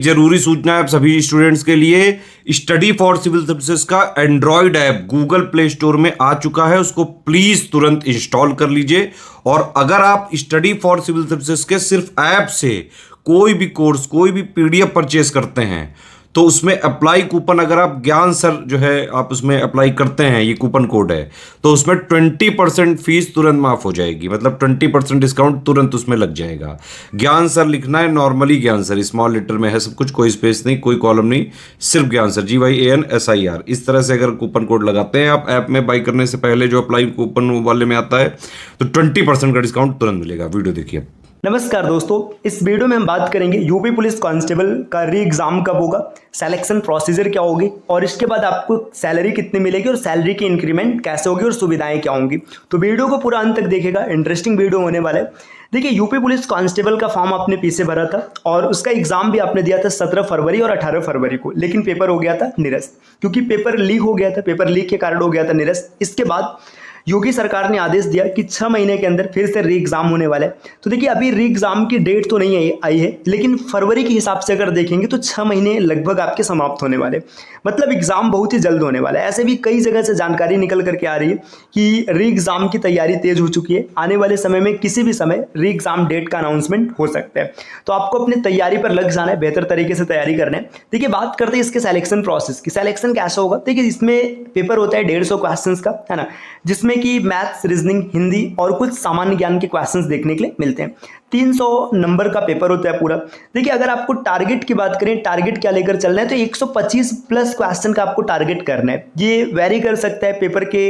जरूरी सूचना है आप सभी स्टूडेंट्स के लिए। स्टडी फॉर सिविल सर्विसेज का Android app Google play store में आ चुका है, उसको प्लीज तुरंत इंस्टॉल कर लीजिए। और अगर आप स्टडी फॉर सिविल सर्विसेज के सिर्फ ऐप से कोई भी कोर्स, कोई भी पीडीएफ परचेस करते हैं तो उसमें अप्लाई कूपन, अगर आप ज्ञान सर जो है आप उसमें अप्लाई करते हैं, ये कूपन कोड है, तो उसमें 20% फीस तुरंत माफ हो जाएगी। मतलब 20% डिस्काउंट तुरंत उसमें लग जाएगा। ज्ञान सर लिखना है, नॉर्मली ज्ञान सर, स्मॉल लेटर में है सब कुछ, कोई स्पेस नहीं, कोई कॉलम नहीं, सिर्फ ज्ञान सर, GYANSIR। इस तरह से अगर कूपन कोड लगाते हैं आप ऐप में बाई करने से पहले, जो अप्लाई कूपन वाले में आता है, तो 20% का डिस्काउंट तुरंत मिलेगा। वीडियो देखिए। नमस्कार दोस्तों, इस वीडियो में हम बात करेंगे यूपी पुलिस कांस्टेबल का री एग्ज़ाम कब होगा, सिलेक्शन प्रोसीजर क्या होगी और इसके बाद आपको सैलरी कितनी मिलेगी और सैलरी की इंक्रीमेंट कैसे होगी और सुविधाएं क्या होंगी। तो वीडियो को पूरा अंत तक देखिएगा, इंटरेस्टिंग वीडियो होने वाला है। देखिए, यूपी पुलिस कांस्टेबल का फॉर्म आपने पीछे भरा था और उसका एग्जाम भी आपने दिया था 17 फरवरी और 18 फरवरी को, लेकिन पेपर हो गया था निरस्त, क्योंकि पेपर लीक हो गया था। पेपर लीक के कारण हो गया था निरस्त। इसके बाद योगी सरकार ने आदेश दिया कि 6 महीने के अंदर फिर से री एग्जाम होने वाला है। तो देखिए, अभी री एग्जाम की डेट तो नहीं आई है, लेकिन फरवरी के हिसाब से अगर देखेंगे तो 6 महीने लगभग आपके समाप्त होने वाले, मतलब एग्जाम बहुत ही जल्द होने वाला है। ऐसे भी कई जगह से जानकारी निकल करके आ रही है कि री एग्जाम की तैयारी तेज हो चुकी है। आने वाले समय में किसी भी समय री एग्जाम डेट का अनाउंसमेंट हो सकता है। तो आपको अपनी तैयारी पर लग जाना है, बेहतर तरीके से तैयारी करना है। देखिए, बात करते हैं इसके सिलेक्शन प्रोसेस की। सिलेक्शन कैसा होगा? देखिए, इसमें पेपर होता है 150 क्वेश्चन का, है ना, जिसमें कि मैथ्स, रीजनिंग, हिंदी और कुछ सामान्य ज्ञान के क्वेश्चंस देखने के लिए मिलते हैं। 300 नंबर का पेपर होता है पूरा। देखिए, अगर आपको टारगेट की बात करें, टारगेट क्या लेकर चलना है, तो 125 प्लस क्वेश्चन का आपको टारगेट करना है। ये वेरी कर सकता है पेपर के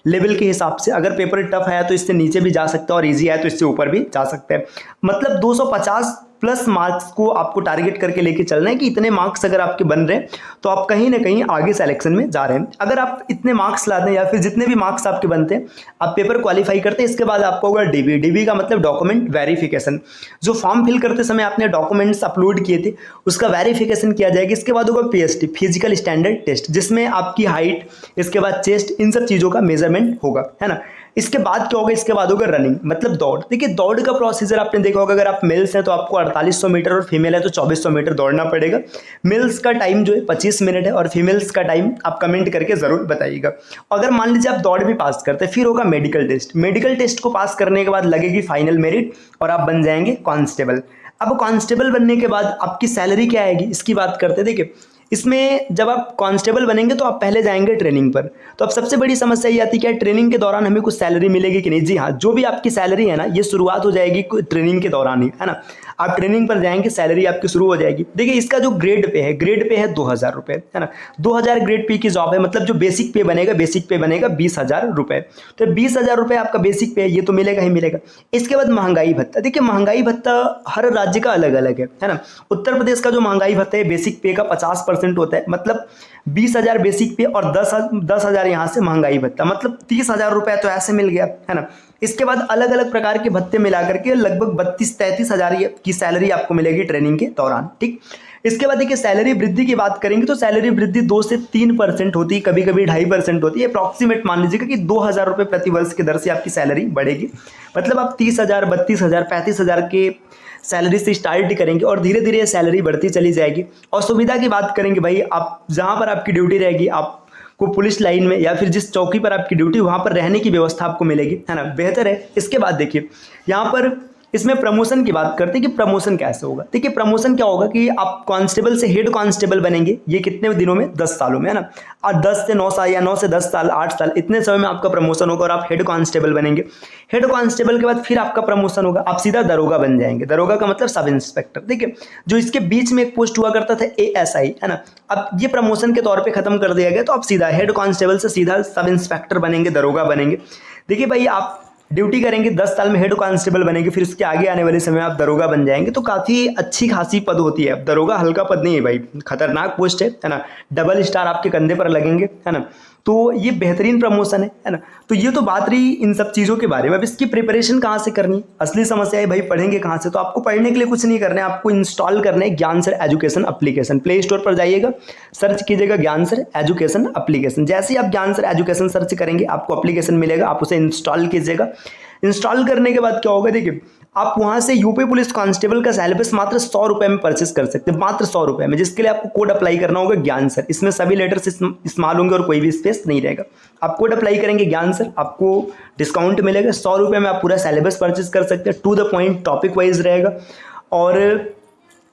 लेवल के हिसाब से। अगर पेपर टफ है तो इससे नीचे भी जा सकता है और इजी है तो इससे ऊपर भी जा सकता है। मतलब 250 प्लस मार्क्स को आपको टारगेट करके लेके चलना है कि इतने मार्क्स अगर आपके बन रहे हैं तो आप कहीं ना कहीं आगे सिलेक्शन में जा रहे हैं। अगर आप इतने मार्क्स लाते हैं या फिर जितने भी मार्क्स आपके बनते हैं, आप पेपर क्वालिफाई करते हैं, इसके बाद आपको होगा डीबी का मतलब डॉक्यूमेंट वेरिफिकेशन। जो फॉर्म फिल करते समय आपने डॉक्यूमेंट्स अपलोड किए थे उसका वेरिफिकेशन किया जाएगा। इसके बाद होगा PST, फिजिकल स्टैंडर्ड टेस्ट, जिसमें आपकी हाइट, इसके बाद चेस्ट, इन सब चीज़ों का मेजरमेंट होगा, है ना। इसके बाद क्या होगा? इसके बाद होगा रनिंग, मतलब दौड़। देखिए, दौड़ का प्रोसीजर आपने देखा होगा, अगर आप मेल्स हैं तो आपको 4800 मीटर और फीमेल है तो 2400 मीटर दौड़ना पड़ेगा। मेल्स का टाइम जो है 25 मिनट है और फीमेल्स का टाइम आप कमेंट करके जरूर बताइएगा। अगर मान लीजिए आप दौड़ भी पास करते हैं, फिर होगा मेडिकल टेस्ट। मेडिकल टेस्ट को पास करने के बाद लगेगी फाइनल मेरिट और आप बन जाएंगे कांस्टेबल। अब कांस्टेबल बनने के बाद आपकी सैलरी क्या आएगी, इसकी बात करते हैं। देखिए, इसमें जब आप कांस्टेबल बनेंगे तो आप पहले जाएंगे ट्रेनिंग पर। तो अब सबसे बड़ी समस्या ये आती है कि ट्रेनिंग के दौरान हमें कुछ सैलरी मिलेगी कि नहीं। जी हाँ, जो भी आपकी सैलरी है ना, ये शुरुआत हो जाएगी ट्रेनिंग के दौरान ही, है ना। आप ट्रेनिंग पर जाएंगे, सैलरी आपकी शुरू हो जाएगी। देखिए, इसका जो ग्रेड पे है 2000 रुपये, है ना। 2000 ग्रेड पे की जॉब है, मतलब जो बेसिक पे बनेगा 20,000 रुपये। तो 20,000 रुपये आपका बेसिक पे है, ये तो मिलेगा ही मिलेगा। इसके बाद महंगाई भत्ता। देखिए, महंगाई भत्ता हर राज्य का अलग अलग है ना। उत्तर प्रदेश का जो महंगाई भत्ता है बेसिक पे का 50% होता है, मतलब 20,000 बेसिक पे और 10,000 यहाँ से महंगाई भत्ता, मतलब 30,000 रुपये तो ऐसे मिल गया, है ना। इसके बाद अलग अलग प्रकार के भत्ते मिलाकर के लगभग 32-33 हज़ार की सैलरी आपको मिलेगी ट्रेनिंग के दौरान, ठीक। इसके बाद देखिए, सैलरी वृद्धि की बात करेंगे तो सैलरी वृद्धि 2 से 3% होती है, कभी कभी 2.5% होती है। अप्रॉक्सीमेट मान लीजिएगा कि 2,000 रुपये प्रति वर्ष की दर से आपकी सैलरी बढ़ेगी। मतलब आप 30,000, 32,000, 35,000 के सैलरी से स्टार्ट करेंगे और धीरे धीरे सैलरी बढ़ती चली जाएगी। और सुविधा की बात करेंगे, भाई आप जहाँ पर आपकी ड्यूटी रहेगी, आपको पुलिस लाइन में या फिर जिस चौकी पर आपकी ड्यूटी, वहाँ पर रहने की व्यवस्था आपको मिलेगी, है ना, बेहतर है। इसके बाद देखिए, यहाँ पर इसमें प्रमोशन की बात करते हैं कि प्रमोशन कैसे होगा। देखिए, प्रमोशन क्या होगा कि आप कांस्टेबल से हेड कांस्टेबल बनेंगे। ये कितने दिनों में? 10 सालों में, है ना। और 10 से 9 साल या 9 से 10 साल, 8 साल, इतने समय में आपका प्रमोशन होगा और आप हेड कांस्टेबल बनेंगे। हेड कांस्टेबल के बाद फिर आपका प्रमोशन होगा, आप सीधा दरोगा बन जाएंगे। दरोगा का मतलब सब इंस्पेक्टर। देखिए, जो इसके बीच में एक पोस्ट हुआ करता था ASI, है ना, अब ये प्रमोशन के तौर पर खत्म कर दिया गया। तो आप सीधा हेड कांस्टेबल से सीधा सब इंस्पेक्टर बनेंगे, दरोगा बनेंगे। देखिए भाई, आप ड्यूटी करेंगे, 10 साल में हेड कांस्टेबल बनेंगे, फिर उसके आगे आने वाले समय आप दरोगा बन जाएंगे। तो काफ़ी अच्छी खासी पद होती है। अब दरोगा हल्का पद नहीं है भाई, खतरनाक पोस्ट है ना। डबल स्टार आपके कंधे पर लगेंगे, है ना। तो ये बेहतरीन प्रमोशन है ना। तो ये तो बात रही इन सब चीज़ों के बारे में। अब इसकी प्रिपरेशन कहाँ से करनी, असली समस्या है भाई, पढ़ेंगे कहाँ से। तो आपको पढ़ने के लिए कुछ नहीं करना है, आपको इंस्टॉल करना है ज्ञान sir education application. Play store पर जाइएगा, सर्च कीजिएगा ज्ञान सर एजुकेशन एप्लीकेशन। जैसे ही आप ज्ञान सर एजुकेशन सर्च करेंगे, आपको एप्लीकेशन मिलेगा, आप उसे इंस्टॉल कीजिएगा। इंस्टॉल करने के बाद क्या होगा, देखिए, आप वहाँ से यूपी पुलिस कांस्टेबल का सिलेबस मात्र 100 रुपये में परचेस कर सकते हैं, मात्र 100 रुपये में, जिसके लिए आपको कोड अप्लाई करना होगा ज्ञान सर। इसमें सभी लेटर्स इस्तेमाल होंगे और कोई भी स्पेस नहीं रहेगा। आप कोड अप्लाई करेंगे ज्ञान सर, आपको डिस्काउंट मिलेगा। 100 रुपये में आप पूरा सिलेबस परचेस कर सकते हैं, to the point topic wise रहेगा, और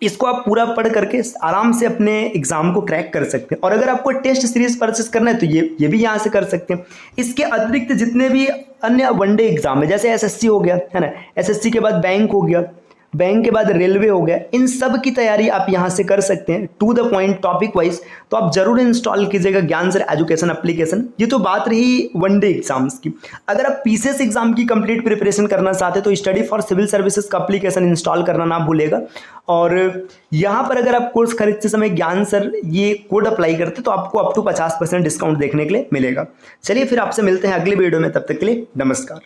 इसको आप पूरा पढ़ करके आराम से अपने एग्जाम को क्रैक कर सकते हैं। और अगर आपको टेस्ट सीरीज परचेस करना है तो ये भी यहाँ से कर सकते हैं। इसके अतिरिक्त जितने भी अन्य वनडे एग्जाम है, जैसे एसएससी हो गया है ना, एसएससी के बाद बैंक हो गया, बैंक के बाद रेलवे हो गया, इन सब की तैयारी आप यहाँ से कर सकते हैं to the point topic wise. तो आप जरूर इंस्टॉल कीजिएगा ज्ञान सर एजुकेशन एप्लीकेशन। ये तो बात रही वनडे एग्जाम्स की। अगर आप पीसीएस एग्जाम की कंप्लीट प्रिपरेशन करना चाहते हैं तो स्टडी फॉर सिविल सर्विसेज का एप्लीकेशन इंस्टॉल करना ना भूलेगा। और यहाँ पर अगर आप कोर्स खरीदते समय ज्ञान सर ये कोड अप्लाई करते तो आपको अप टू 50% डिस्काउंट देखने के लिए मिलेगा। चलिए फिर आपसे मिलते हैं अगले वीडियो में, तब तक के लिए नमस्कार।